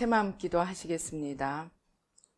새마음 기도하시겠습니다.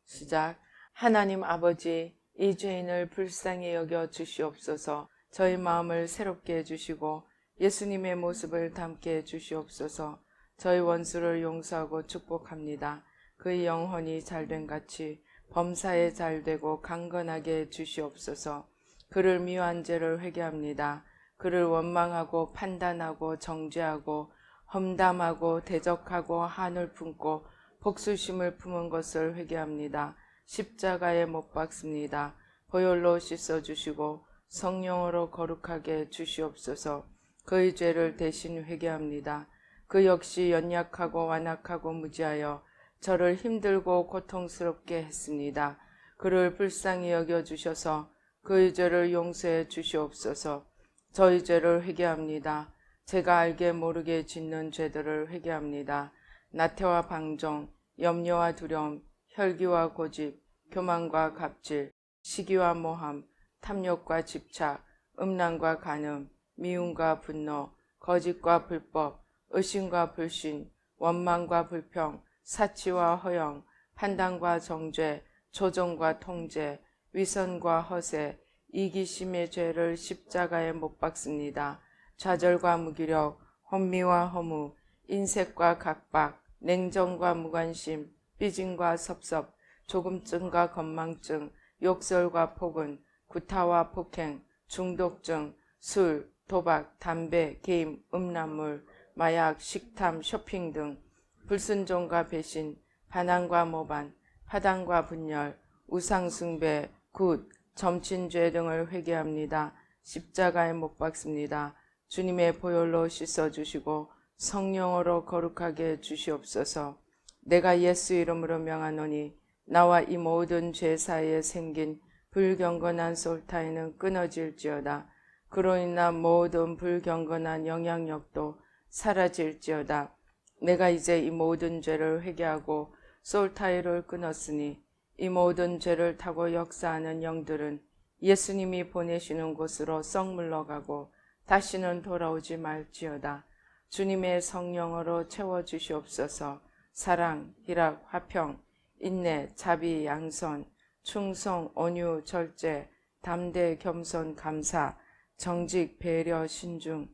시작. 하나님 아버지, 이 죄인을 불쌍히 여겨 주시옵소서. 저희 마음을 새롭게 해주시고 예수님의 모습을 담게 해주시옵소서. 저희 원수를 용서하고 축복합니다. 그의 영혼이 잘된 같이 범사에 잘되고 강건하게 해주시옵소서. 그를 미워한 죄를 회개합니다. 그를 원망하고 판단하고 정죄하고 험담하고 대적하고 한을 품고 복수심을 품은 것을 회개합니다. 십자가에 못 박습니다. 보혈로 씻어주시고 성령으로 거룩하게 주시옵소서. 그의 죄를 대신 회개합니다. 그 역시 연약하고 완악하고 무지하여 저를 힘들고 고통스럽게 했습니다. 그를 불쌍히 여겨주셔서 그의 죄를 용서해 주시옵소서. 저희 죄를 회개합니다. 제가 알게 모르게 짓는 죄들을 회개합니다. 나태와 방종, 염려와 두려움, 혈기와 고집, 교만과 갑질, 시기와 모함, 탐욕과 집착, 음란과 간음, 미움과 분노, 거짓과 불법, 의심과 불신, 원망과 불평, 사치와 허영, 판단과 정죄, 조종과 통제, 위선과 허세, 이기심의 죄를 십자가에 못 박습니다. 좌절과 무기력, 혼미와 허무, 인색과 각박, 냉정과 무관심, 삐짐과 섭섭, 조금증과 건망증, 욕설과 폭언, 구타와 폭행, 중독증, 술, 도박, 담배, 게임, 음란물, 마약, 식탐, 쇼핑 등 불순종과 배신, 반항과 모반, 파당과 분열, 우상숭배, 굿, 점친죄 등을 회개합니다. 십자가에 못 박습니다. 주님의 보혈로 씻어주시고 성령으로 거룩하게 주시옵소서. 내가 예수 이름으로 명하노니 나와 이 모든 죄 사이에 생긴 불경건한 솔타이는 끊어질지어다. 그로 인한 모든 불경건한 영향력도 사라질지어다. 내가 이제 이 모든 죄를 회개하고 솔타이를 끊었으니 이 모든 죄를 타고 역사하는 영들은 예수님이 보내시는 곳으로 썩 물러가고 다시는 돌아오지 말지어다. 주님의 성령으로 채워주시옵소서. 사랑, 희락, 화평, 인내, 자비, 양선, 충성, 온유, 절제, 담대, 겸손, 감사, 정직, 배려, 신중,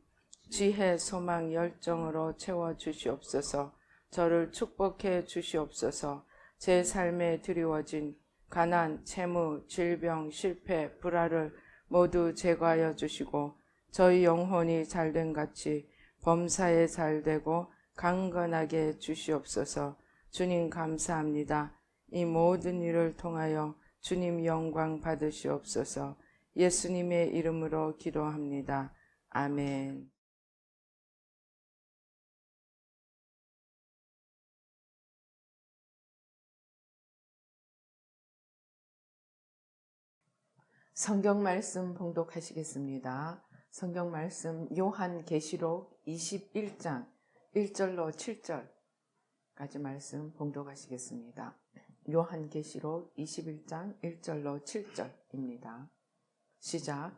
지혜, 소망, 열정으로 채워주시옵소서. 저를 축복해 주시옵소서. 제 삶에 드리워진 가난, 채무, 질병, 실패, 불화를 모두 제거하여 주시고 저희 영혼이 잘된 같이 범사에 잘되고 강건하게 주시옵소서. 주님 감사합니다. 이 모든 일을 통하여 주님 영광 받으시옵소서. 예수님의 이름으로 기도합니다. 아멘. 성경 말씀 봉독하시겠습니다. 성경 말씀 요한계시록 21장 1절로 7절까지 말씀 봉독하시겠습니다. 요한계시록 21장 1절로 7절입니다. 시작.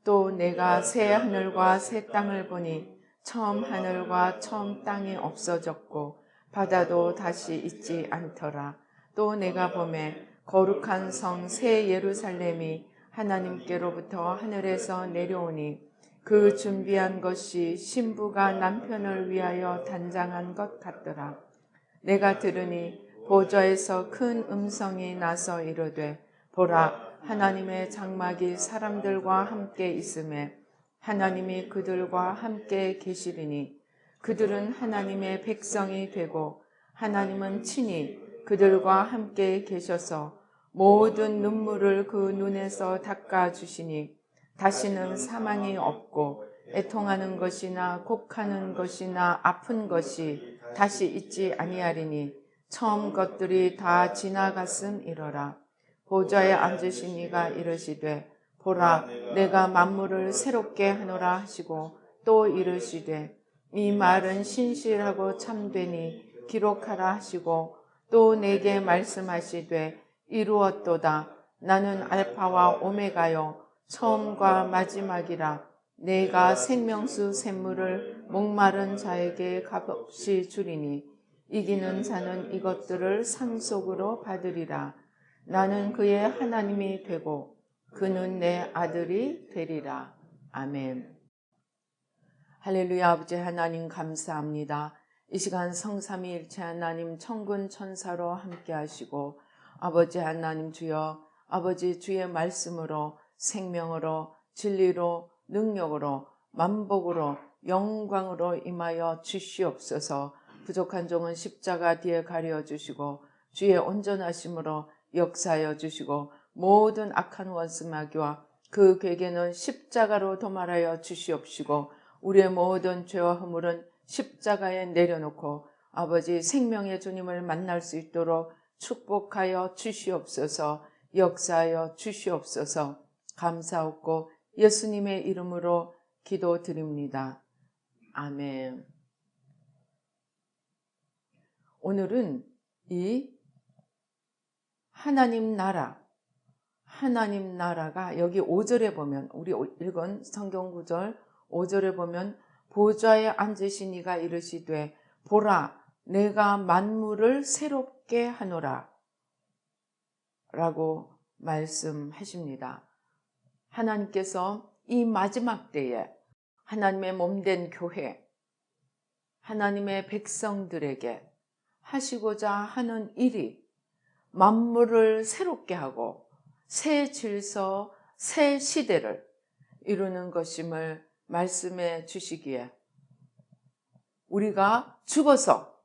또 내가 새 하늘과 새 땅을 보니 처음 하늘과 처음 땅이 없어졌고 바다도 다시 있지 않더라. 또 내가 보매 거룩한 성 새 예루살렘이 하나님께로부터 하늘에서 내려오니 그 준비한 것이 신부가 남편을 위하여 단장한 것 같더라. 내가 들으니 보좌에서 큰 음성이 나서 이르되 보라, 하나님의 장막이 사람들과 함께 있음에 하나님이 그들과 함께 계시리니 그들은 하나님의 백성이 되고 하나님은 친히 그들과 함께 계셔서 모든 눈물을 그 눈에서 닦아주시니 다시는 사망이 없고 애통하는 것이나 곡하는 것이나 아픈 것이 다시 있지 아니하리니 처음 것들이 다 지나갔음이러라. 보좌에 앉으신 이가 이르시되 보라, 내가 만물을 새롭게 하노라 하시고 또 이르시되 이 말은 신실하고 참되니 기록하라 하시고 또 내게 말씀하시되 이루었도다. 나는 알파와 오메가요 처음과 마지막이라. 내가 생명수 샘물을 목마른 자에게 값없이 주리니 이기는 자는 이것들을 상속으로 받으리라. 나는 그의 하나님이 되고 그는 내 아들이 되리라. 아멘. 할렐루야. 아버지 하나님 감사합니다. 이 시간 성삼위일체 하나님 천군 천사로 함께 하시고 아버지 하나님 주여 아버지 주의 말씀으로 생명으로 진리로 능력으로 만복으로 영광으로 임하여 주시옵소서. 부족한 종은 십자가 뒤에 가려주시고 주의 온전하심으로 역사하여 주시고 모든 악한 원수 마귀와 그 괴계는 십자가로 도말하여 주시옵시고 우리의 모든 죄와 허물은 십자가에 내려놓고 아버지 생명의 주님을 만날 수 있도록 축복하여 주시옵소서. 역사하여 주시옵소서. 감사하고 예수님의 이름으로 기도드립니다. 아멘. 오늘은 이 하나님 나라가 여기 5절에 보면 우리 읽은 성경 구절 5절에 보면 보좌에 앉으신 이가 이르시되 보라 내가 만물을 새롭게 하노라 라고 말씀하십니다. 하나님께서 이 마지막 때에 하나님의 몸된 교회, 하나님의 백성들에게 하시고자 하는 일이 만물을 새롭게 하고 새 질서, 새 시대를 이루는 것임을 말씀해 주시기에 우리가 죽어서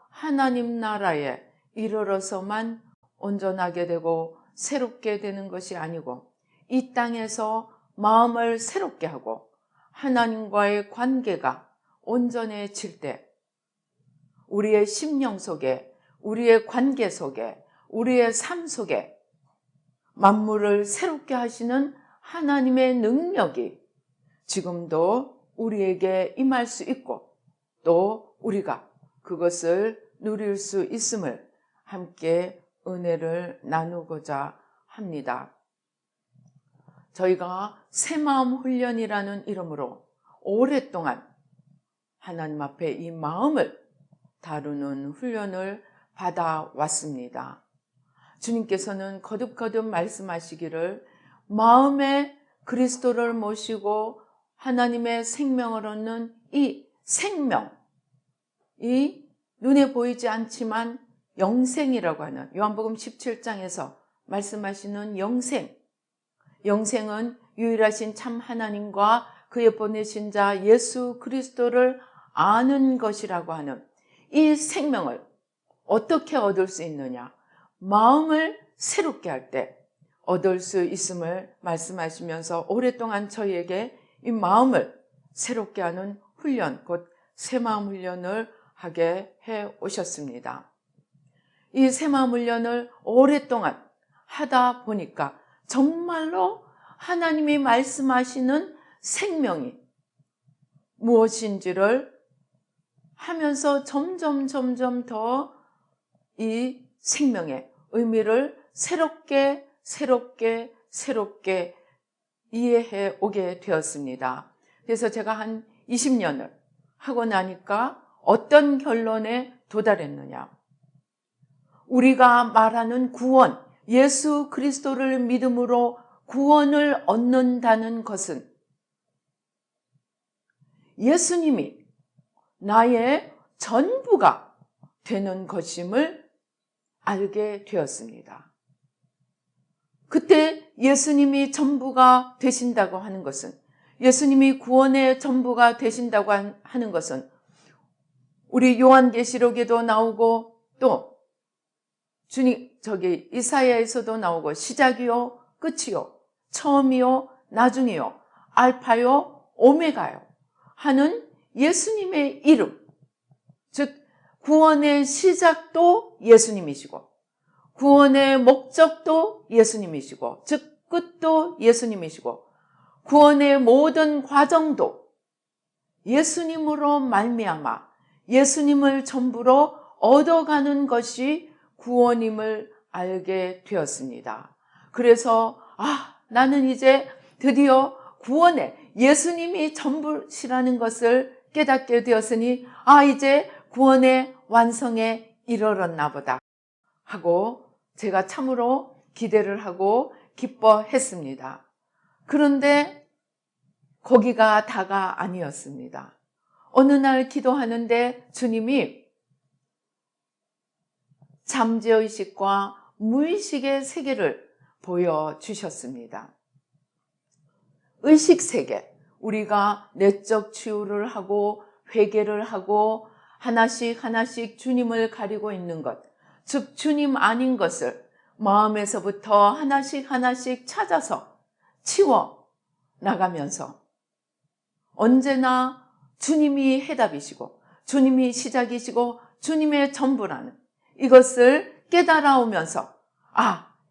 하나님 나라에 이르러서만 온전하게 되고 새롭게 되는 것이 아니고 이 땅에서 마음을 새롭게 하고 하나님과의 관계가 온전해질 때 우리의 심령 속에 우리의 관계 속에 우리의 삶 속에 만물을 새롭게 하시는 하나님의 능력이 지금도 우리에게 임할 수 있고 또 우리가 그것을 누릴 수 있음을 함께 은혜를 나누고자 합니다. 저희가 새마음 훈련이라는 이름으로 오랫동안 하나님 앞에 이 마음을 다루는 훈련을 받아왔습니다. 주님께서는 거듭거듭 말씀하시기를 마음에 그리스도를 모시고 하나님의 생명을 얻는 이 생명, 이 눈에 보이지 않지만 영생이라고 하는 요한복음 17장에서 말씀하시는 영생은 유일하신 참 하나님과 그의 보내신 자 예수 그리스도를 아는 것이라고 하는 이 생명을 어떻게 얻을 수 있느냐? 마음을 새롭게 할 때 얻을 수 있음을 말씀하시면서 오랫동안 저희에게 이 마음을 새롭게 하는 훈련, 곧 새마음 훈련을 하게 해 오셨습니다. 이 새마음 훈련을 오랫동안 하다 보니까 정말로 하나님이 말씀하시는 생명이 무엇인지를 하면서 점점 더 이 생명의 의미를 새롭게 이해해 오게 되었습니다. 그래서 제가 한 20년을 하고 나니까 어떤 결론에 도달했느냐? 우리가 말하는 구원, 예수 그리스도를 믿음으로 구원을 얻는다는 것은 예수님이 나의 전부가 되는 것임을 알게 되었습니다. 그때 예수님이 전부가 되신다고 하는 것은, 예수님이 구원의 전부가 되신다고 하는 것은 우리 요한계시록에도 나오고 또 이사야에서도 나오고 시작이요 끝이요 처음이요 나중이요 알파요 오메가요 하는 예수님의 이름, 즉 구원의 시작도 예수님이시고 구원의 목적도 예수님이시고 즉 끝도 예수님이시고 구원의 모든 과정도 예수님으로 말미암아 예수님을 전부로 얻어가는 것이 구원임을 알게 되었습니다. 그래서 나는 이제 드디어 구원에 예수님이 전부시라는 것을 깨닫게 되었으니 이제 구원의 완성에 이르렀나 보다 하고 제가 참으로 기대를 하고 기뻐했습니다. 그런데 거기가 다가 아니었습니다. 어느 날 기도하는데 주님이 잠재의식과 무의식의 세계를 보여주셨습니다. 의식세계, 우리가 내적 치유를 하고 회개를 하고 하나씩 주님을 가리고 있는 것, 즉 주님 아닌 것을 마음에서부터 하나씩 찾아서 치워 나가면서 언제나 주님이 해답이시고 주님이 시작이시고 주님의 전부라는 이것을 깨달아오면서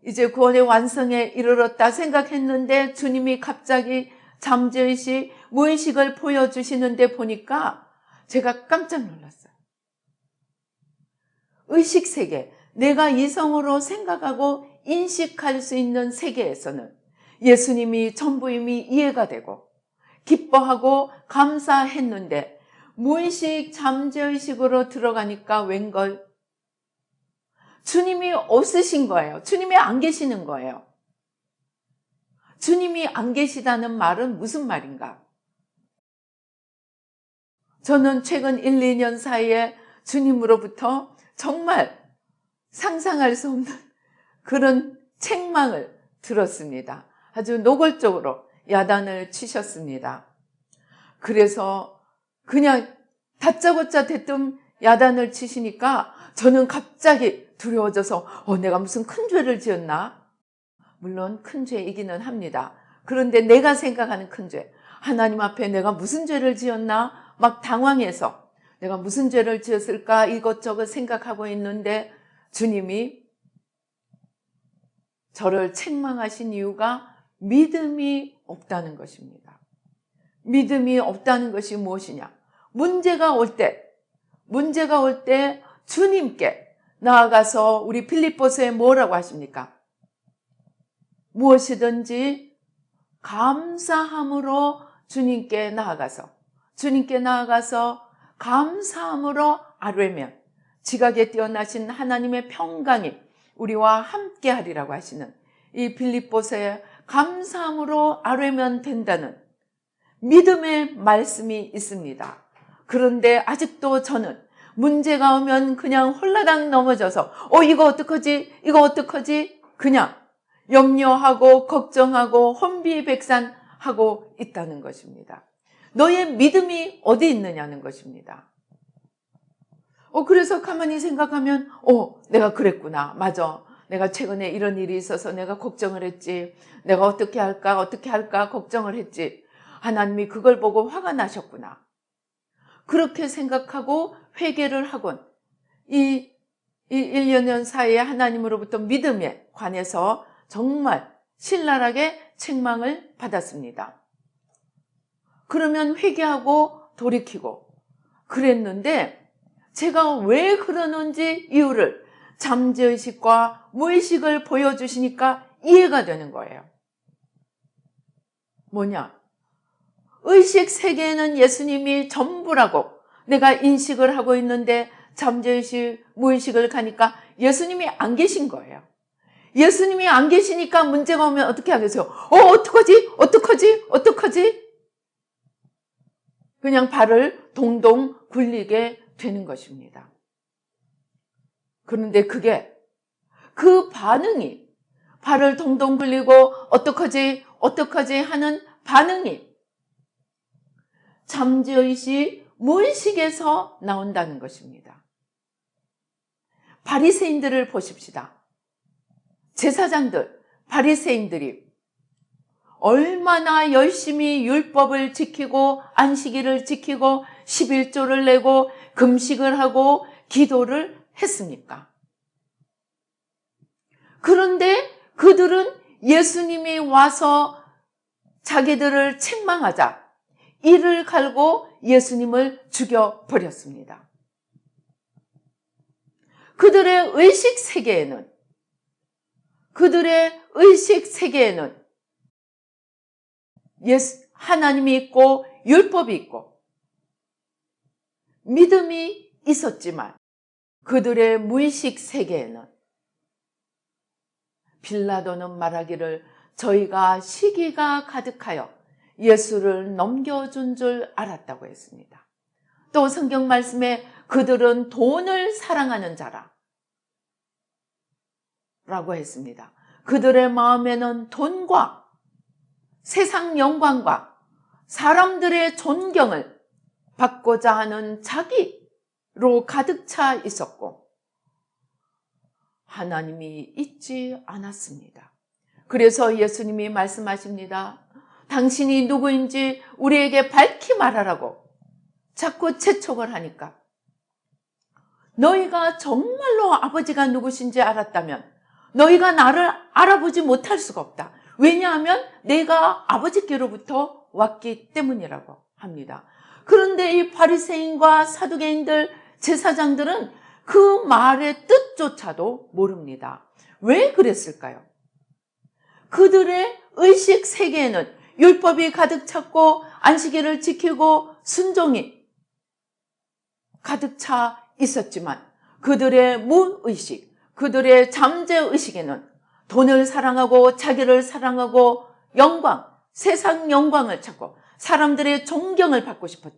이제 구원의 완성에 이르렀다 생각했는데 주님이 갑자기 잠재의식, 무의식을 보여주시는데 보니까 제가 깜짝 놀랐어요. 의식세계, 내가 이성으로 생각하고 인식할 수 있는 세계에서는 예수님이 전부임이 이해가 되고 기뻐하고 감사했는데 무의식, 잠재의식으로 들어가니까 웬걸 주님이 없으신 거예요. 주님이 안 계시는 거예요. 주님이 안 계시다는 말은 무슨 말인가? 저는 최근 1, 2년 사이에 주님으로부터 정말 상상할 수 없는 그런 책망을 들었습니다. 아주 노골적으로 야단을 치셨습니다. 그래서 그냥 다짜고짜 대뜸 야단을 치시니까 저는 갑자기 두려워져서 내가 무슨 큰 죄를 지었나? 물론 큰 죄이기는 합니다. 그런데 내가 생각하는 큰 죄, 하나님 앞에 내가 무슨 죄를 지었나? 막 당황해서 내가 무슨 죄를 지었을까 이것저것 생각하고 있는데 주님이 저를 책망하신 이유가 믿음이 없다는 것입니다. 믿음이 없다는 것이 무엇이냐? 문제가 올 때 주님께 나아가서 우리 빌립보서에 뭐라고 하십니까? 무엇이든지 감사함으로 주님께 나아가서 감사함으로 아뢰면 지각에 뛰어나신 하나님의 평강이 우리와 함께 하리라고 하시는 이 빌립보서에 감사함으로 아뢰면 된다는 믿음의 말씀이 있습니다. 그런데 아직도 저는 문제가 오면 그냥 홀라당 넘어져서 이거 어떡하지 그냥 염려하고 걱정하고 혼비백산하고 있다는 것입니다. 너의 믿음이 어디 있느냐는 것입니다. 그래서 가만히 생각하면 내가 그랬구나. 맞아. 내가 최근에 이런 일이 있어서 내가 걱정을 했지. 내가 어떻게 할까 걱정을 했지. 하나님이 그걸 보고 화가 나셨구나. 그렇게 생각하고 회개를 하곤 이 1년 사이에 하나님으로부터 믿음에 관해서 정말 신랄하게 책망을 받았습니다. 그러면 회개하고 돌이키고 그랬는데 제가 왜 그러는지 이유를 잠재의식과 무의식을 보여주시니까 이해가 되는 거예요. 뭐냐? 의식 세계에는 예수님이 전부라고 내가 인식을 하고 있는데 잠재의식, 무의식을 가니까 예수님이 안 계신 거예요. 예수님이 안 계시니까 문제가 오면 어떻게 하겠어요? 어떡하지? 그냥 발을 동동 굴리게 되는 것입니다. 그런데 그 반응이 발을 동동 굴리고 어떡하지 하는 반응이 잠재의식, 무의식에서 나온다는 것입니다. 바리새인들을 보십시다. 제사장들, 바리새인들이 얼마나 열심히 율법을 지키고 안식일을 지키고 11조를 내고 금식을 하고 기도를 했습니까? 그런데 그들은 예수님이 와서 자기들을 책망하자 이를 갈고 예수님을 죽여버렸습니다. 그들의 의식 세계에는 하나님이 있고 율법이 있고 믿음이 있었지만 그들의 무의식 세계에는 빌라도는 말하기를 저희가 시기가 가득하여 예수를 넘겨준 줄 알았다고 했습니다. 또 성경 말씀에 그들은 돈을 사랑하는 자라 라고 했습니다. 그들의 마음에는 돈과 세상 영광과 사람들의 존경을 받고자 하는 자기로 가득 차 있었고 하나님이 잊지 않았습니다. 그래서 예수님이 말씀하십니다. 당신이 누구인지 우리에게 밝히 말하라고 자꾸 재촉을 하니까 너희가 정말로 아버지가 누구신지 알았다면 너희가 나를 알아보지 못할 수가 없다. 왜냐하면 내가 아버지께로부터 왔기 때문이라고 합니다. 그런데 이 바리새인과 사두개인들, 제사장들은 그 말의 뜻조차도 모릅니다. 왜 그랬을까요? 그들의 의식 세계에는 율법이 가득 찼고 안식일을 지키고 순종이 가득 차 있었지만 그들의 무의식, 그들의 잠재의식에는 돈을 사랑하고 자기를 사랑하고 영광, 세상 영광을 찾고 사람들의 존경을 받고 싶었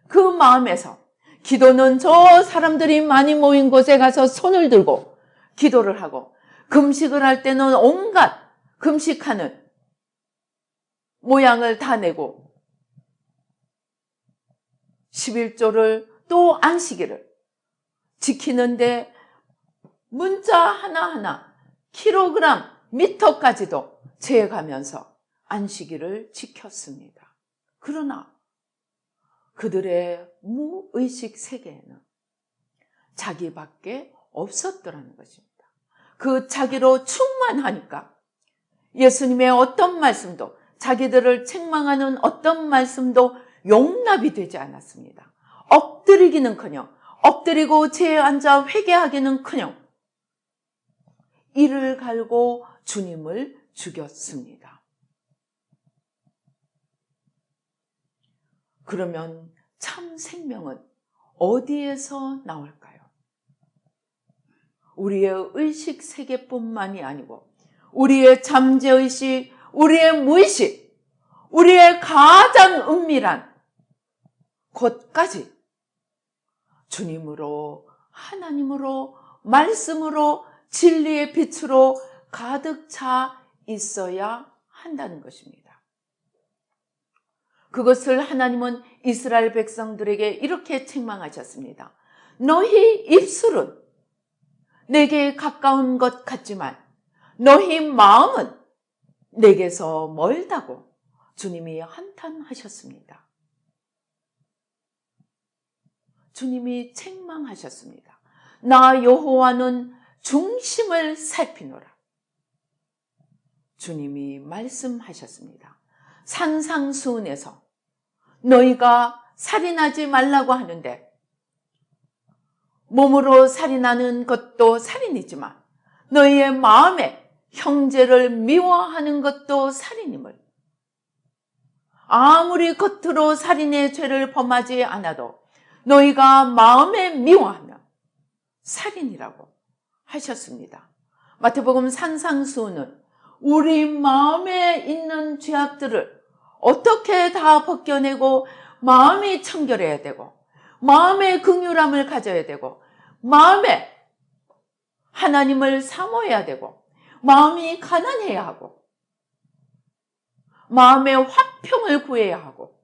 그 마음에서 기도는 저 사람들이 많이 모인 곳에 가서 손을 들고 기도를 하고 금식을 할 때는 온갖 금식하는 모양을 다 내고 11조를 또 안식일을 지키는데 문자 하나하나 킬로그램, 미터까지도 재가면서 안식일을 지켰습니다. 그러나 그들의 무의식 세계에는 자기밖에 없었더라는 것입니다. 그 자기로 충만하니까 예수님의 어떤 말씀도 자기들을 책망하는 어떤 말씀도 용납이 되지 않았습니다. 엎드리기는커녕 엎드리고 제에 앉아 회개하기는커녕 이를 갈고 주님을 죽였습니다. 그러면 참 생명은 어디에서 나올까요? 우리의 의식 세계뿐만이 아니고 우리의 잠재의식, 우리의 무의식, 우리의 가장 은밀한 곳까지 주님으로, 하나님으로, 말씀으로, 진리의 빛으로 가득 차 있어야 한다는 것입니다. 그것을 하나님은 이스라엘 백성들에게 이렇게 책망하셨습니다. 너희 입술은 내게 가까운 것 같지만 너희 마음은 내게서 멀다고 주님이 한탄하셨습니다. 주님이 책망하셨습니다. 나 여호와는 중심을 살피노라. 주님이 말씀하셨습니다. 산상수훈에서 너희가 살인하지 말라고 하는데 몸으로 살인하는 것도 살인이지만 너희의 마음에 형제를 미워하는 것도 살인임을 아무리 겉으로 살인의 죄를 범하지 않아도 너희가 마음에 미워하면 살인이라고 하셨습니다. 마태복음 산상수훈은 우리 마음에 있는 죄악들을 어떻게 다 벗겨내고 마음이 청결해야 되고 마음의 긍휼함을 가져야 되고 마음에 하나님을 사모해야 되고 마음이 가난해야 하고 마음의 화평을 구해야 하고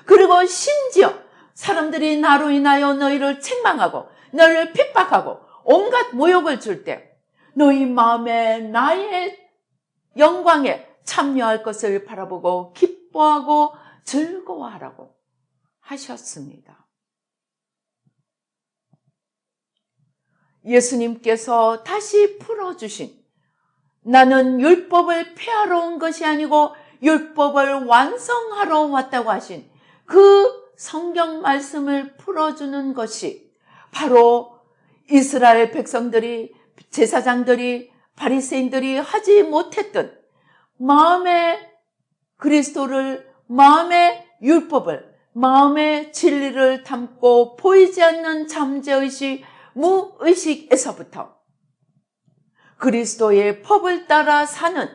그리고 심지어 사람들이 나로 인하여 너희를 책망하고 너희를 핍박하고 온갖 모욕을 줄 때 너희 마음에 나의 영광에 참여할 것을 바라보고 기뻐하고 즐거워하라고 하셨습니다. 예수님께서 다시 풀어주신 나는 율법을 폐하러 온 것이 아니고 율법을 완성하러 왔다고 하신 그 성경 말씀을 풀어주는 것이 바로 이스라엘 백성들이 제사장들이 바리새인들이 하지 못했던 마음의 그리스도를 마음의 율법을 마음의 진리를 담고 보이지 않는 잠재의식, 무의식에서부터 그리스도의 법을 따라 사는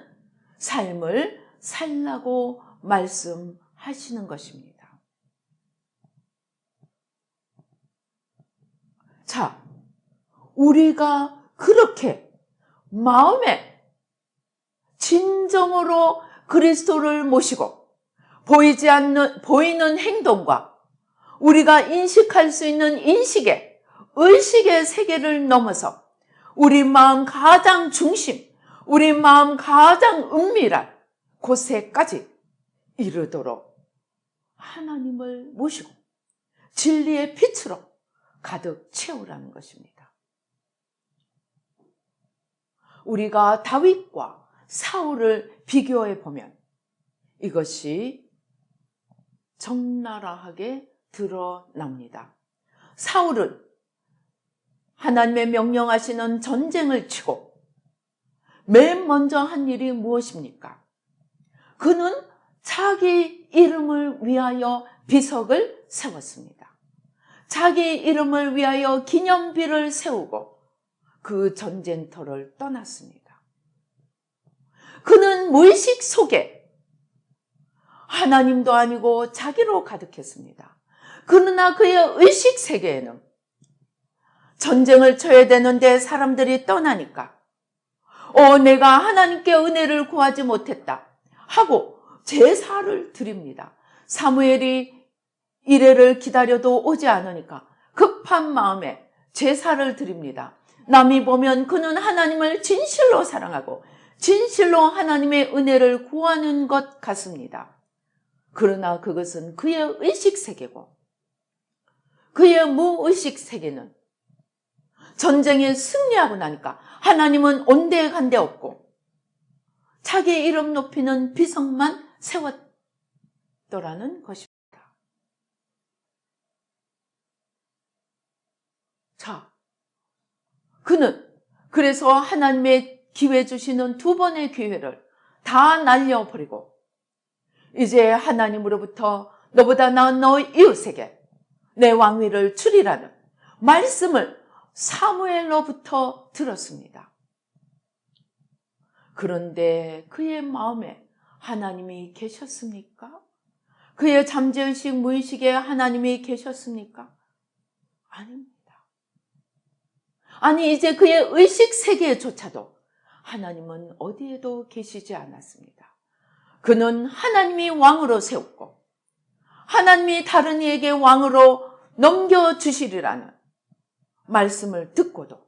삶을 살라고 말씀하시는 것입니다. 자, 우리가 그렇게 마음에 진정으로 그리스도를 모시고 보이는 행동과 우리가 인식할 수 있는 의식의 세계를 넘어서 우리 마음 가장 중심, 우리 마음 가장 은밀한 곳에까지 이르도록 하나님을 모시고 진리의 빛으로 가득 채우라는 것입니다. 우리가 다윗과 사울을 비교해 보면 이것이 적나라하게 드러납니다. 사울은 하나님의 명령하시는 전쟁을 치고 맨 먼저 한 일이 무엇입니까? 그는 자기 이름을 위하여 비석을 세웠습니다. 자기 이름을 위하여 기념비를 세우고 그 전쟁터를 떠났습니다. 그는 무의식 속에 하나님도 아니고 자기로 가득했습니다. 그러나 그의 의식 세계에는 전쟁을 쳐야 되는데 사람들이 떠나니까 내가 하나님께 은혜를 구하지 못했다 하고 제사를 드립니다. 사무엘이 이레를 기다려도 오지 않으니까 급한 마음에 제사를 드립니다. 남이 보면 그는 하나님을 진실로 사랑하고 진실로 하나님의 은혜를 구하는 것 같습니다. 그러나 그것은 그의 의식 세계고 그의 무의식 세계는 전쟁에 승리하고 나니까 하나님은 온데간데 없고 자기 이름 높이는 비석만 세웠더라는 것입니다. 자, 그는 그래서 하나님의 기회 주시는 두 번의 기회를 다 날려버리고 이제 하나님으로부터 너보다 나은 너의 이웃에게 내 왕위를 주리라는 말씀을 사무엘로부터 들었습니다. 그런데 그의 마음에 하나님이 계셨습니까? 그의 잠재의식, 무의식에 하나님이 계셨습니까? 아닙니다. 아니, 이제 그의 의식 세계조차도 하나님은 어디에도 계시지 않았습니다. 그는 하나님이 왕으로 세웠고 하나님이 다른 이에게 왕으로 넘겨주시리라는 말씀을 듣고도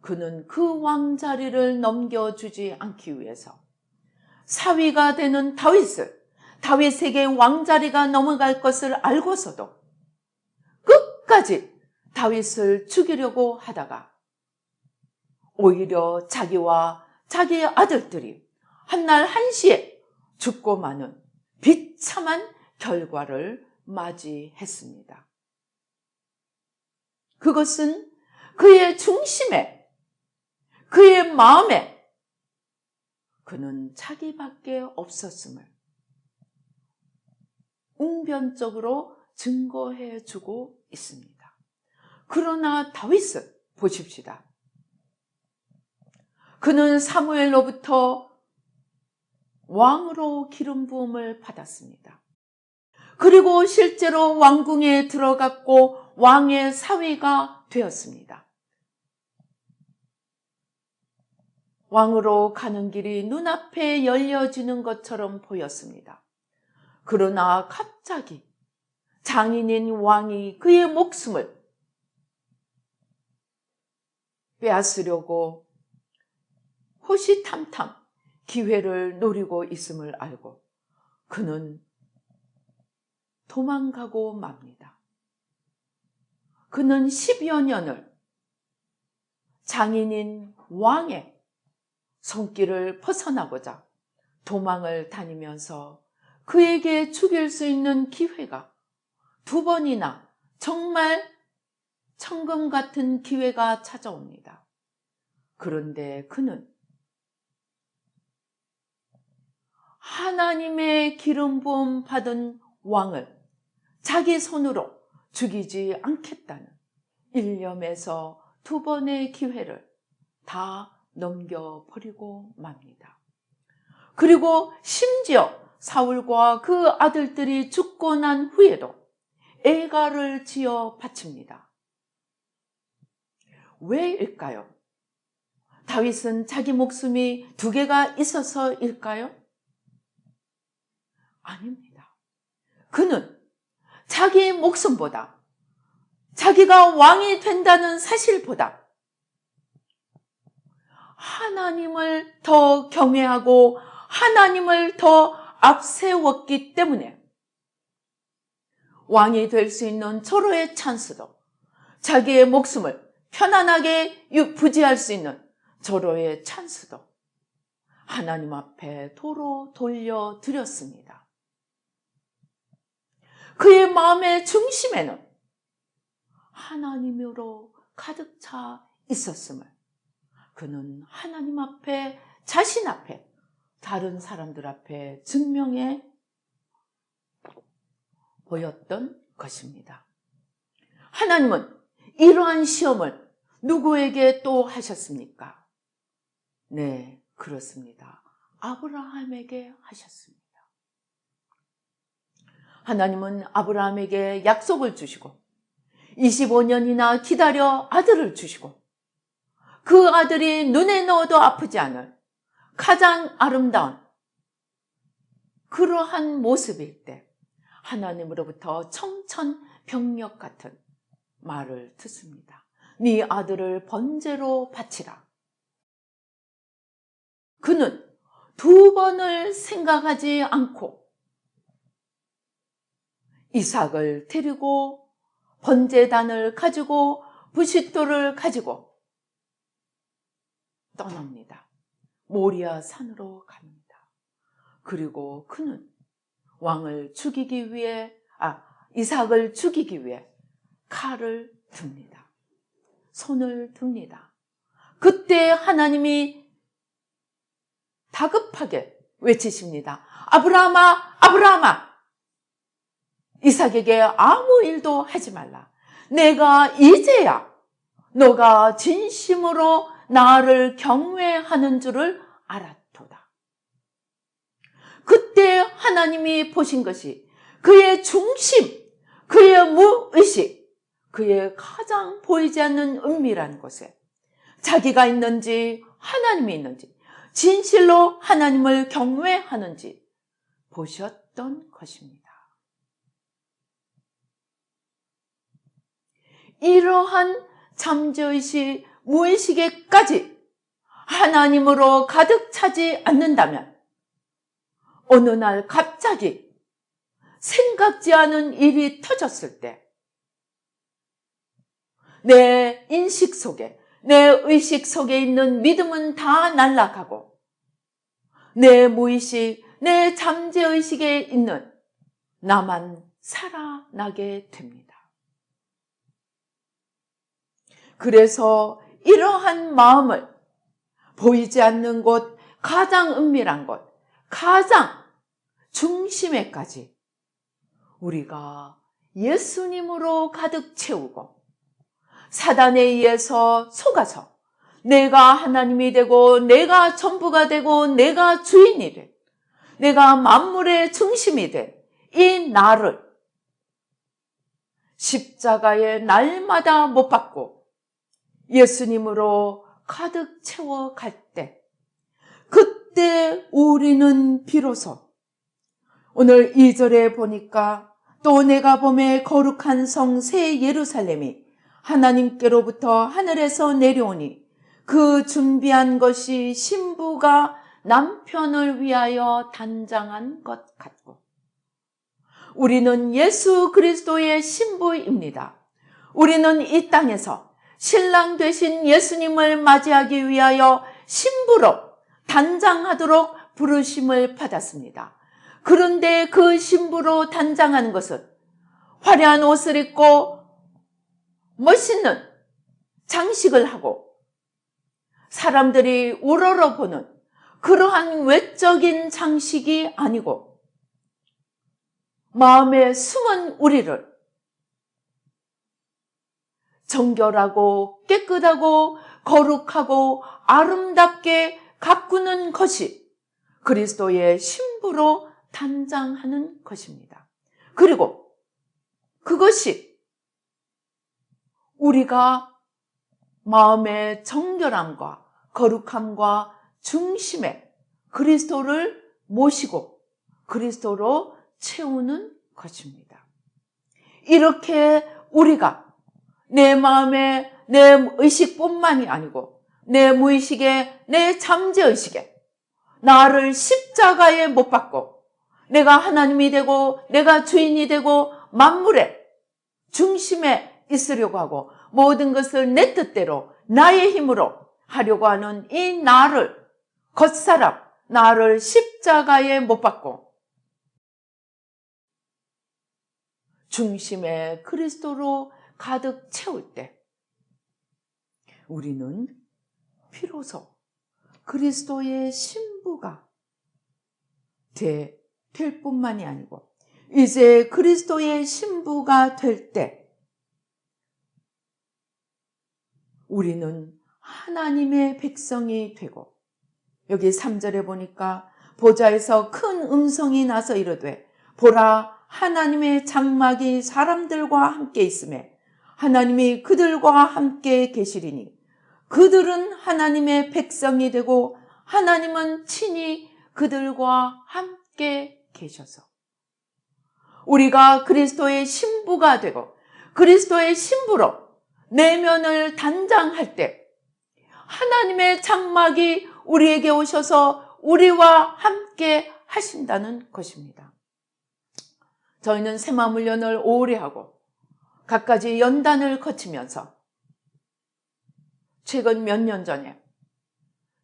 그는 그 왕자리를 넘겨주지 않기 위해서 사위가 되는 다윗에게 왕자리가 넘어갈 것을 알고서도 끝까지 다윗을 죽이려고 하다가 오히려 자기와 자기의 아들들이 한날 한시에 죽고 마는 비참한 결과를 맞이했습니다. 그것은 그의 중심에, 그의 마음에 그는 자기밖에 없었음을 웅변적으로 증거해주고 있습니다. 그러나 다윗은 보십시다. 그는 사무엘로부터 왕으로 기름 부음을 받았습니다. 그리고 실제로 왕궁에 들어갔고 왕의 사위가 되었습니다. 왕으로 가는 길이 눈앞에 열려지는 것처럼 보였습니다. 그러나 갑자기 장인인 왕이 그의 목숨을 빼앗으려고 호시탐탐 기회를 노리고 있음을 알고 그는 도망가고 맙니다. 그는 10여 년을 장인인 왕의 손길을 벗어나고자 도망을 다니면서 그에게 죽일 수 있는 기회가 두 번이나 정말 천금 같은 기회가 찾아옵니다. 그런데 그는 하나님의 기름 부음 받은 왕을 자기 손으로 죽이지 않겠다는 일념에서 2번의 기회를 다 넘겨버리고 맙니다. 그리고 심지어 사울과 그 아들들이 죽고 난 후에도 애가를 지어 바칩니다. 왜일까요? 다윗은 자기 목숨이 2개가 있어서일까요? 아닙니다. 그는 자기 목숨보다, 자기가 왕이 된다는 사실보다 하나님을 더 경외하고 하나님을 더 앞세웠기 때문에 왕이 될 수 있는 절호의 찬스도, 자기의 목숨을 편안하게 부지할 수 있는 절호의 찬스도 하나님 앞에 도로 돌려드렸습니다. 그의 마음의 중심에는 하나님으로 가득 차 있었음을 그는 하나님 앞에, 자신 앞에, 다른 사람들 앞에 증명해 보였던 것입니다. 하나님은 이러한 시험을 누구에게 또 하셨습니까? 네, 그렇습니다. 아브라함에게 하셨습니다. 하나님은 아브라함에게 약속을 주시고 25년이나 기다려 아들을 주시고 그 아들이 눈에 넣어도 아프지 않을 가장 아름다운 그러한 모습일 때 하나님으로부터 청천벽력 같은 말을 듣습니다. 네 아들을 번제로 바치라. 그는 2번을 생각하지 않고 이삭을 데리고 번제단을 가지고 부싯돌을 가지고 떠납니다. 모리아 산으로 갑니다. 그리고 그는 왕을 죽이기 위해, 이삭을 죽이기 위해 칼을 듭니다. 손을 듭니다. 그때 하나님이 다급하게 외치십니다. 아브라함아, 아브라함아! 이삭에게 아무 일도 하지 말라. 내가 이제야 너가 진심으로 나를 경외하는 줄을 알았도다. 그때 하나님이 보신 것이 그의 중심, 그의 무의식, 그의 가장 보이지 않는 은밀한 곳에 자기가 있는지 하나님이 있는지, 진실로 하나님을 경외하는지 보셨던 것입니다. 이러한 잠재의식, 무의식에까지 하나님으로 가득 차지 않는다면 어느 날 갑자기 생각지 않은 일이 터졌을 때 내 인식 속에, 내 의식 속에 있는 믿음은 다 날아가고 내 무의식, 내 잠재의식에 있는 나만 살아나게 됩니다. 그래서 이러한 마음을 보이지 않는 곳, 가장 은밀한 곳, 가장 중심에까지 우리가 예수님으로 가득 채우고 사단에 의해서 속아서 내가 하나님이 되고 내가 전부가 되고 내가 주인이 돼, 내가 만물의 중심이 돼, 이 나를 십자가의 날마다 못 박고 예수님으로 가득 채워갈 때, 그때 우리는 비로소 오늘 2절에 보니까 또 내가 봄에 거룩한 성 새 예루살렘이 하나님께로부터 하늘에서 내려오니 그 준비한 것이 신부가 남편을 위하여 단장한 것 같고, 우리는 예수 그리스도의 신부입니다. 우리는 이 땅에서 신랑 되신 예수님을 맞이하기 위하여 신부로 단장하도록 부르심을 받았습니다. 그런데 그 신부로 단장하는 것은 화려한 옷을 입고 멋있는 장식을 하고 사람들이 우러러보는 그러한 외적인 장식이 아니고 마음에 숨은 우리를 정결하고 깨끗하고 거룩하고 아름답게 가꾸는 것이 그리스도의 신부로 단장하는 것입니다. 그리고 그것이 우리가 마음의 정결함과 거룩함과 중심에 그리스도를 모시고 그리스도로 채우는 것입니다. 이렇게 우리가 내 마음에 내 의식뿐만이 아니고 내 무의식에 내 잠재의식에 나를 십자가에 못 박고 내가 하나님이 되고 내가 주인이 되고 만물의 중심에 있으려고 하고 모든 것을 내 뜻대로 나의 힘으로 하려고 하는 이 나를 겉사람 나를 십자가에 못 박고 중심에 그리스도로 가득 채울 때 우리는 비로소 그리스도의 신부가 될 뿐만이 아니고 이제 그리스도의 신부가 될 때 우리는 하나님의 백성이 되고 여기 3절에 보니까 보좌에서 큰 음성이 나서 이르되 보라 하나님의 장막이 사람들과 함께 있으매 하나님이 그들과 함께 계시리니 그들은 하나님의 백성이 되고 하나님은 친히 그들과 함께 계셔서 우리가 그리스도의 신부가 되고 그리스도의 신부로 내면을 단장할 때 하나님의 장막이 우리에게 오셔서 우리와 함께 하신다는 것입니다. 저희는 새마을연을 오래 하고 갖가지 연단을 거치면서 최근 몇 년 전에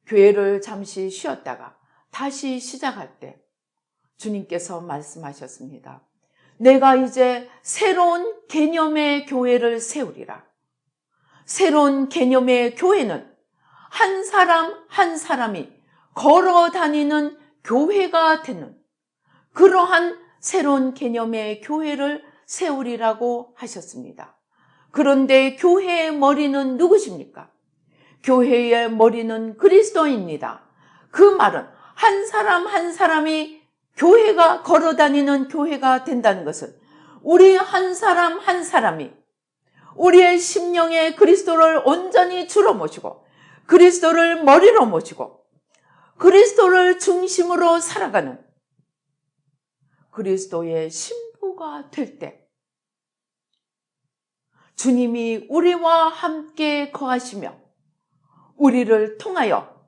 교회를 잠시 쉬었다가 다시 시작할 때 주님께서 말씀하셨습니다. 내가 이제 새로운 개념의 교회를 세우리라. 새로운 개념의 교회는 한 사람 한 사람이 걸어 다니는 교회가 되는 그러한 새로운 개념의 교회를 세우리라고 하셨습니다. 그런데 교회의 머리는 누구십니까? 교회의 머리는 그리스도입니다. 그 말은 한 사람 한 사람이 교회가 걸어 다니는 교회가 된다는 것은 우리 한 사람 한 사람이 우리의 심령에 그리스도를 온전히 주로 모시고 그리스도를 머리로 모시고 그리스도를 중심으로 살아가는 그리스도의 신부가 될 때 주님이 우리와 함께 거하시며 우리를 통하여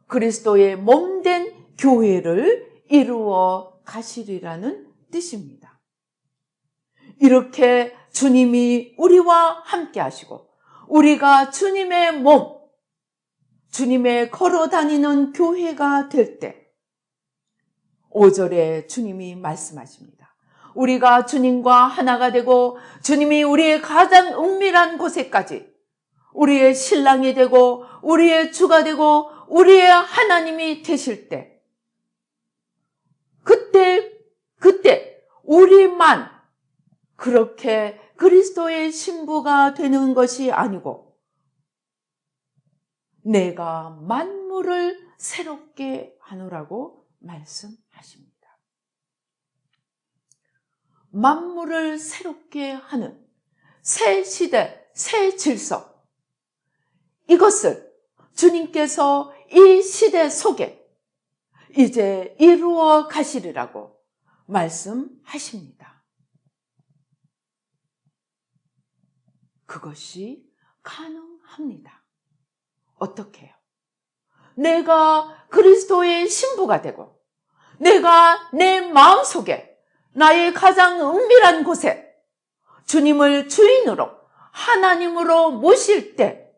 그리스도의 몸된 교회를 이루어 가시리라는 뜻입니다. 이렇게 주님이 우리와 함께 하시고 우리가 주님의 몸, 주님의 걸어 다니는 교회가 될 때 5절에 주님이 말씀하십니다. 우리가 주님과 하나가 되고 주님이 우리의 가장 은밀한 곳에까지 우리의 신랑이 되고 우리의 주가 되고 우리의 하나님이 되실 때 그때 우리만 그렇게 그리스도의 신부가 되는 것이 아니고 내가 만물을 새롭게 하노라고 말씀하십니다. 만물을 새롭게 하는 새 시대, 새 질서 이것을 주님께서 이 시대 속에 이제 이루어 가시리라고 말씀하십니다. 그것이 가능합니다. 어떻게 해요? 내가 그리스도의 신부가 되고 내가 내 마음속에 나의 가장 은밀한 곳에 주님을 주인으로 하나님으로 모실 때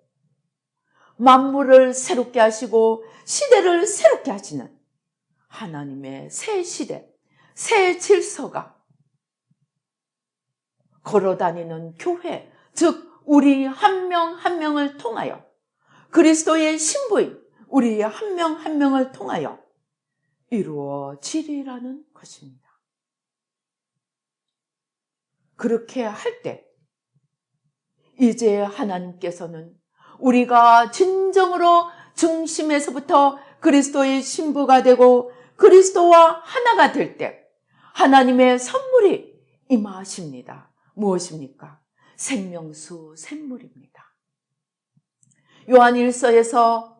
만물을 새롭게 하시고 시대를 새롭게 하시는 하나님의 새 시대, 새 질서가 걸어다니는 교회, 즉 우리 한 명 한 명을 통하여 그리스도의 신부인 우리 한 명 한 명을 통하여 이루어지리라는 것입니다. 그렇게 할 때 이제 하나님께서는 우리가 진정으로 중심에서부터 그리스도의 신부가 되고 그리스도와 하나가 될 때 하나님의 선물이 임하십니다. 무엇입니까? 생명수 샘물입니다. 요한 1서에서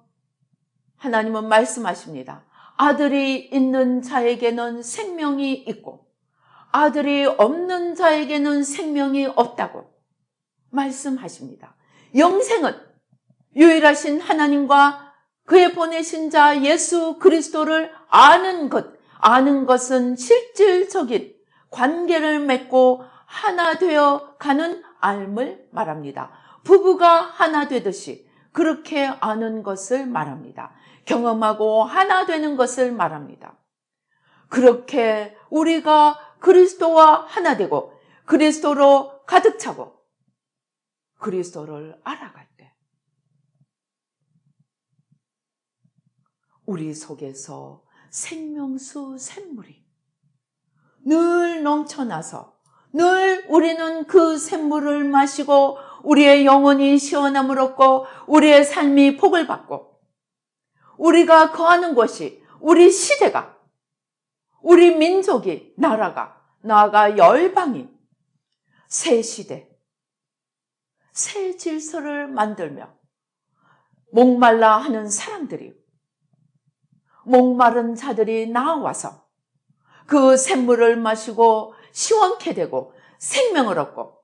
하나님은 말씀하십니다. 아들이 있는 자에게는 생명이 있고 아들이 없는 자에게는 생명이 없다고 말씀하십니다. 영생은 유일하신 하나님과 그의 보내신 자 예수 그리스도를 아는 것은 실질적인 관계를 맺고 하나 되어 가는 삶을 말합니다. 부부가 하나 되듯이 그렇게 아는 것을 말합니다. 경험하고 하나 되는 것을 말합니다. 그렇게 우리가 그리스도와 하나 되고 그리스도로 가득 차고 그리스도를 알아갈 때 우리 속에서 생명수 샘물이 늘 넘쳐나서 늘 우리는 그 샘물을 마시고 우리의 영혼이 시원함을 얻고 우리의 삶이 복을 받고 우리가 거하는 곳이 우리 시대가 우리 민족이 나라가 나아가 열방이 새 시대 새 질서를 만들며 목말라 하는 사람들이 목마른 자들이 나와서 그 샘물을 마시고 시원케 되고 생명을 얻고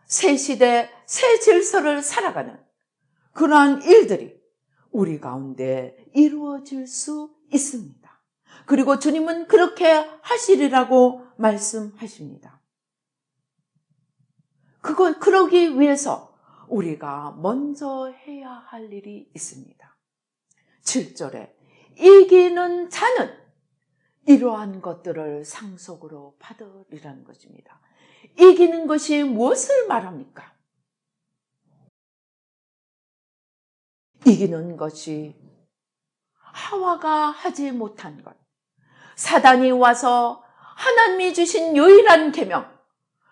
새 시대 새 질서를 살아가는 그러한 일들이 우리 가운데 이루어질 수 있습니다. 그리고 주님은 그렇게 하시리라고 말씀하십니다. 그러기 위해서 우리가 먼저 해야 할 일이 있습니다. 7절에 이기는 자는 이러한 것들을 상속으로 받으리라는 것입니다. 이기는 것이 무엇을 말합니까? 이기는 것이 하와가 하지 못한 것, 사단이 와서 하나님이 주신 유일한 계명,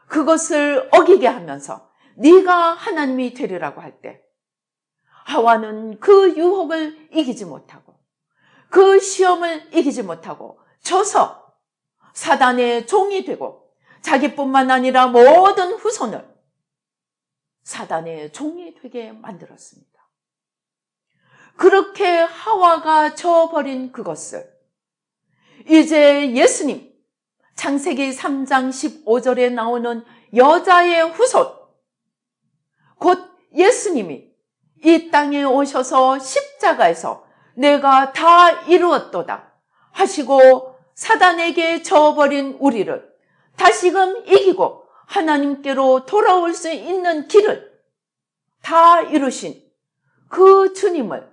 그것을 어기게 하면서 네가 하나님이 되리라고 할 때 하와는 그 유혹을 이기지 못하고 그 시험을 이기지 못하고 져서 사단의 종이 되고 자기뿐만 아니라 모든 후손을 사단의 종이 되게 만들었습니다. 그렇게 하와가 져버린 그것을 이제 예수님 창세기 3장 15절에 나오는 여자의 후손 곧 예수님이 이 땅에 오셔서 십자가에서 내가 다 이루었도다 하시고 사단에게 져버린 우리를 다시금 이기고 하나님께로 돌아올 수 있는 길을 다 이루신 그 주님을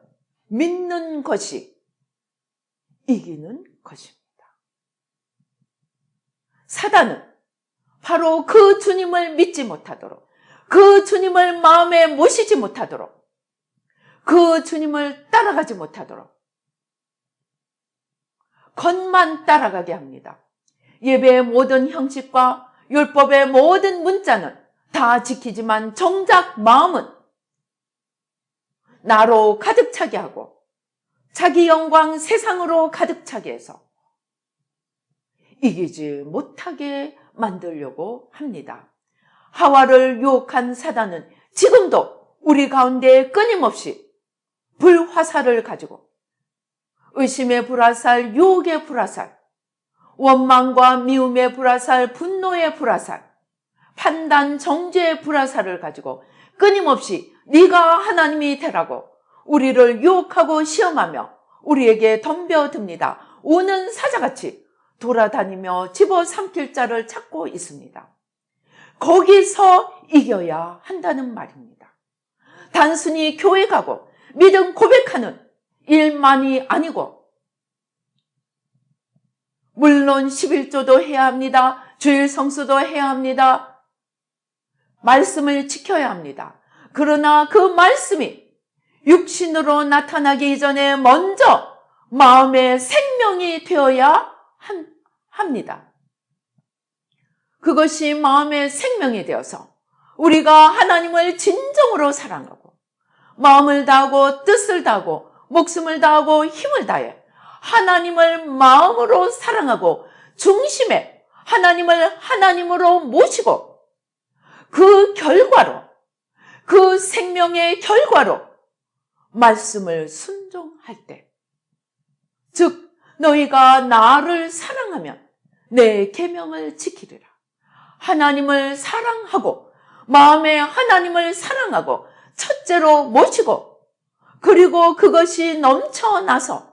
믿는 것이 이기는 것입니다. 사단은 바로 그 주님을 믿지 못하도록 그 주님을 마음에 모시지 못하도록 그 주님을 따라가지 못하도록 겉만 따라가게 합니다. 예배의 모든 형식과 율법의 모든 문자는 다 지키지만 정작 마음은 나로 가득 차게 하고 자기 영광 세상으로 가득 차게 해서 이기지 못하게 만들려고 합니다. 하와를 유혹한 사단은 지금도 우리 가운데 끊임없이 불화살을 가지고 의심의 불화살, 유혹의 불화살, 원망과 미움의 불화살, 분노의 불화살, 판단, 정죄의 불화살을 가지고 끊임없이 네가 하나님이 되라고 우리를 유혹하고 시험하며 우리에게 덤벼듭니다. 우는 사자같이 돌아다니며 집어삼킬 자를 찾고 있습니다. 거기서 이겨야 한다는 말입니다. 단순히 교회 가고 믿음 고백하는 일만이 아니고 물론 11조도 해야 합니다. 주일 성수도 해야 합니다. 말씀을 지켜야 합니다. 그러나 그 말씀이 육신으로 나타나기 이전에 먼저 마음의 생명이 되어야 합니다. 그것이 마음의 생명이 되어서 우리가 하나님을 진정으로 사랑하고 마음을 다하고 뜻을 다하고 목숨을 다하고 힘을 다해 하나님을 마음으로 사랑하고 중심에 하나님을 하나님으로 모시고 그 결과로, 그 생명의 결과로 말씀을 순종할 때, 즉 너희가 나를 사랑하면 내 계명을 지키리라. 하나님을 사랑하고 마음에 하나님을 사랑하고 첫째로 모시고 그리고 그것이 넘쳐나서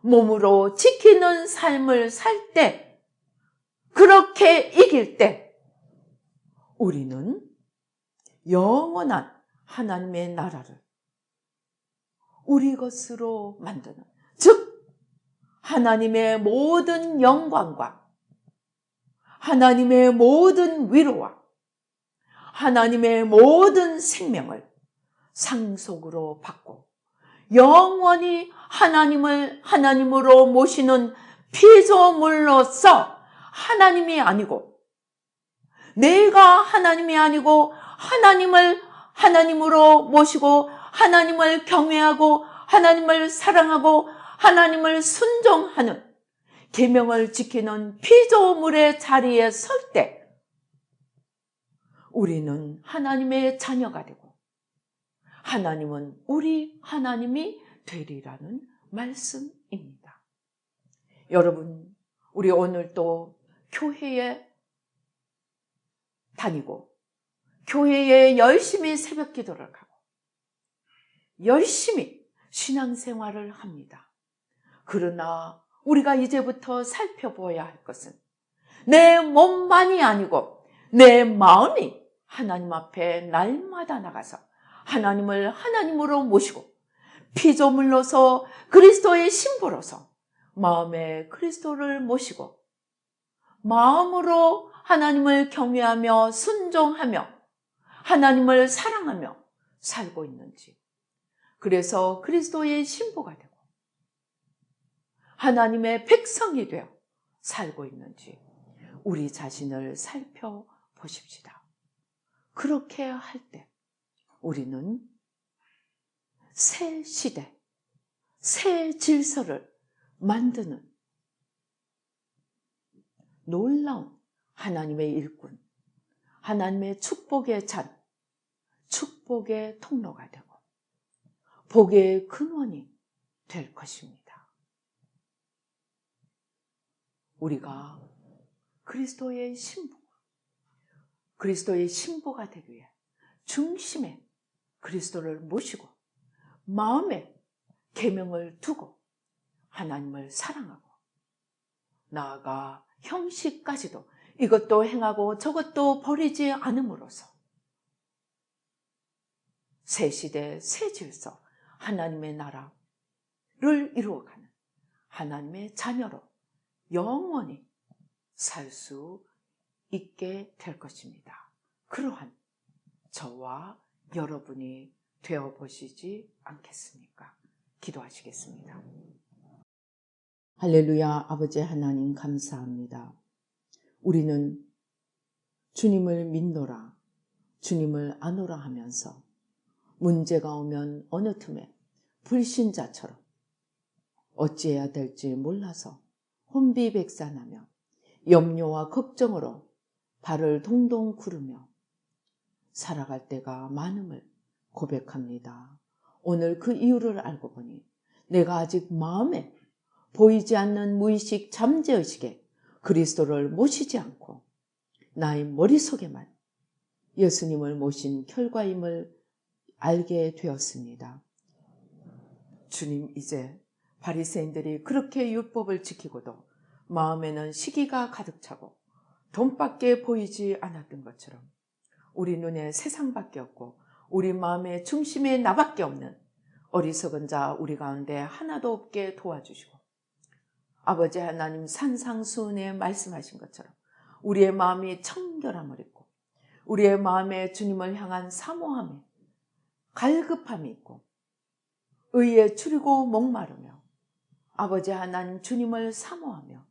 몸으로 지키는 삶을 살 때, 그렇게 이길 때 우리는 영원한 하나님의 나라를 우리 것으로 만드는, 즉 하나님의 모든 영광과 하나님의 모든 위로와 하나님의 모든 생명을 상속으로 받고 영원히 하나님을 하나님으로 모시는 피조물로서 하나님이 아니고 내가 하나님이 아니고 하나님을 하나님으로 모시고 하나님을 경외하고 하나님을 사랑하고 하나님을 순종하는 계명을 지키는 피조물의 자리에 설 때 우리는 하나님의 자녀가 되고 하나님은 우리 하나님이 되리라는 말씀입니다. 여러분, 우리 오늘 또 교회에 다니고 교회에 열심히 새벽 기도를 가고 열심히 신앙생활을 합니다. 그러나 우리가 이제부터 살펴보아야 할 것은 내 몸만이 아니고 내 마음이 하나님 앞에 날마다 나가서 하나님을 하나님으로 모시고 피조물로서 그리스도의 신부로서 마음에 그리스도를 모시고 마음으로 하나님을 경외하며 순종하며 하나님을 사랑하며 살고 있는지, 그래서 그리스도의 신부가 되고 하나님의 백성이 되어 살고 있는지 우리 자신을 살펴보십시다. 그렇게 할 때 우리는 새 시대, 새 질서를 만드는 놀라운 하나님의 일꾼, 하나님의 축복의 잔, 축복의 통로가 되고 복의 근원이 될 것입니다. 우리가 그리스도의 신부가 되기 위해 중심에 그리스도를 모시고 마음에 계명을 두고 하나님을 사랑하고 나아가 형식까지도 이것도 행하고 저것도 버리지 않음으로써 새 시대, 새 질서, 하나님의 나라를 이루어가는 하나님의 자녀로 영원히 살 수 있게 될 것입니다. 그러한 저와 여러분이 되어보시지 않겠습니까? 기도하시겠습니다. 할렐루야. 아버지 하나님 감사합니다. 우리는 주님을 믿노라, 주님을 아노라 하면서 문제가 오면 어느 틈에 불신자처럼 어찌해야 될지 몰라서 혼비백산하며 염려와 걱정으로 발을 동동 구르며 살아갈 때가 많음을 고백합니다. 오늘 그 이유를 알고 보니 내가 아직 마음에 보이지 않는 무의식 잠재의식에 그리스도를 모시지 않고 나의 머릿속에만 예수님을 모신 결과임을 알게 되었습니다. 주님, 이제 바리새인들이 그렇게 율법을 지키고도 마음에는 시기가 가득 차고 돈밖에 보이지 않았던 것처럼 우리 눈에 세상밖에 없고 우리 마음의 중심에 나밖에 없는 어리석은 자 우리 가운데 하나도 없게 도와주시고 아버지 하나님 산상수훈에 말씀하신 것처럼 우리의 마음이 청결함을 입고 우리의 마음에 주님을 향한 사모함에 갈급함이 있고 의에 추리고 목마르며 아버지 하나님 주님을 사모하며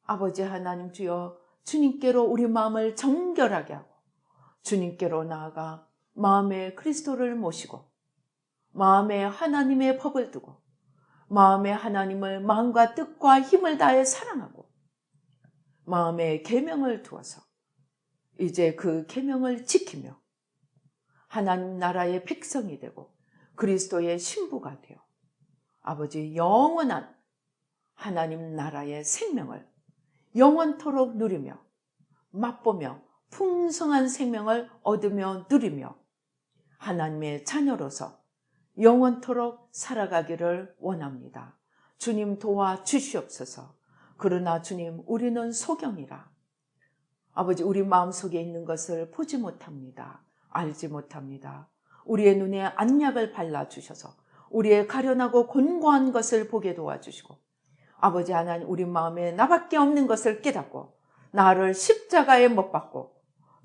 아버지 하나님 주여 주님께로 우리 마음을 정결하게 하고 주님께로 나아가 마음에 그리스도를 모시고 마음에 하나님의 법을 두고 마음에 하나님을 마음과 뜻과 힘을 다해 사랑하고 마음에 계명을 두어서 이제 그 계명을 지키며 하나님 나라의 백성이 되고 그리스도의 신부가 되어 아버지 영원한 하나님 나라의 생명을 영원토록 누리며 맛보며 풍성한 생명을 얻으며 누리며 하나님의 자녀로서 영원토록 살아가기를 원합니다. 주님 도와주시옵소서. 그러나 주님 우리는 소경이라 아버지 우리 마음속에 있는 것을 보지 못합니다. 알지 못합니다. 우리의 눈에 안약을 발라주셔서 우리의 가련하고 곤고한 것을 보게 도와주시고 아버지 하나님 우리 마음에 나밖에 없는 것을 깨닫고 나를 십자가에 못 박고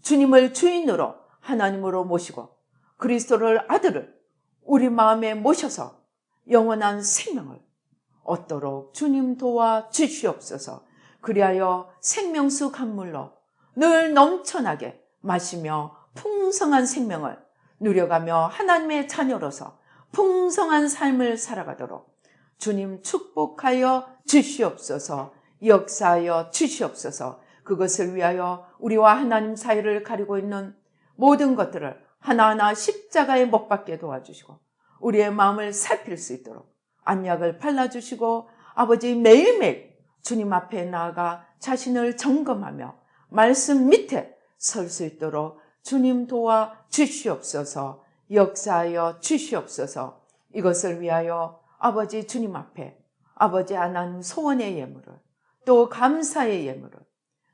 주님을 주인으로 하나님으로 모시고 그리스도를 아들을 우리 마음에 모셔서 영원한 생명을 얻도록 주님 도와주시옵소서. 그리하여 생명수 강물로 늘 넘쳐나게 마시며 풍성한 생명을 누려가며 하나님의 자녀로서 풍성한 삶을 살아가도록 주님 축복하여 주시옵소서. 역사하여 주시옵소서. 그것을 위하여 우리와 하나님 사이를 가리고 있는 모든 것들을 하나하나 십자가에 못 박게 도와주시고 우리의 마음을 살필 수 있도록 안약을 발라주시고 아버지 매일매일 주님 앞에 나아가 자신을 점검하며 말씀 밑에 설 수 있도록 주님 도와주시옵소서. 역사하여 주시옵소서. 이것을 위하여 아버지 주님 앞에 아버지 하나님 소원의 예물을 또 감사의 예물을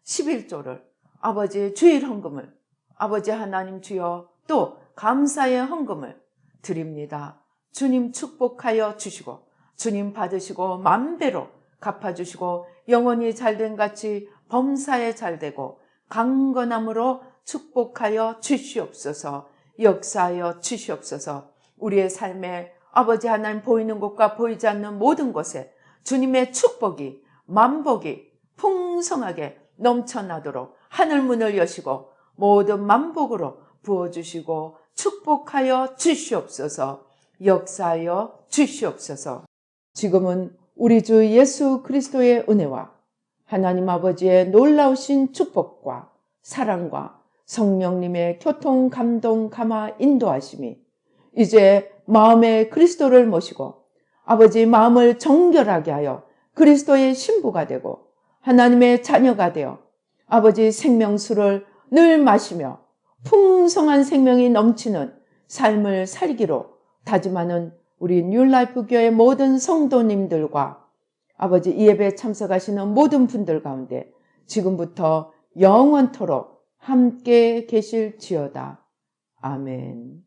11조를 아버지 주일 헌금을 아버지 하나님 주여 또 감사의 헌금을 드립니다. 주님 축복하여 주시고 주님 받으시고 만배로 갚아주시고 영원히 잘된 같이 범사에 잘되고 강건함으로 축복하여 주시옵소서. 역사하여 주시옵소서. 우리의 삶에 아버지 하나님 보이는 곳과 보이지 않는 모든 곳에 주님의 축복이 만복이 풍성하게 넘쳐나도록 하늘문을 여시고 모든 만복으로 부어주시고 축복하여 주시옵소서. 역사하여 주시옵소서. 지금은 우리 주 예수 그리스도의 은혜와 하나님 아버지의 놀라우신 축복과 사랑과 성령님의 교통, 감동, 감화, 인도하심이 이제 마음에 그리스도를 모시고 아버지 마음을 정결하게 하여 그리스도의 신부가 되고 하나님의 자녀가 되어 아버지 생명수를 늘 마시며 풍성한 생명이 넘치는 삶을 살기로 다짐하는 우리 뉴라이프 교회 모든 성도님들과 아버지 이 예배에 참석하시는 모든 분들 가운데 지금부터 영원토록 함께 계실지어다. 아멘.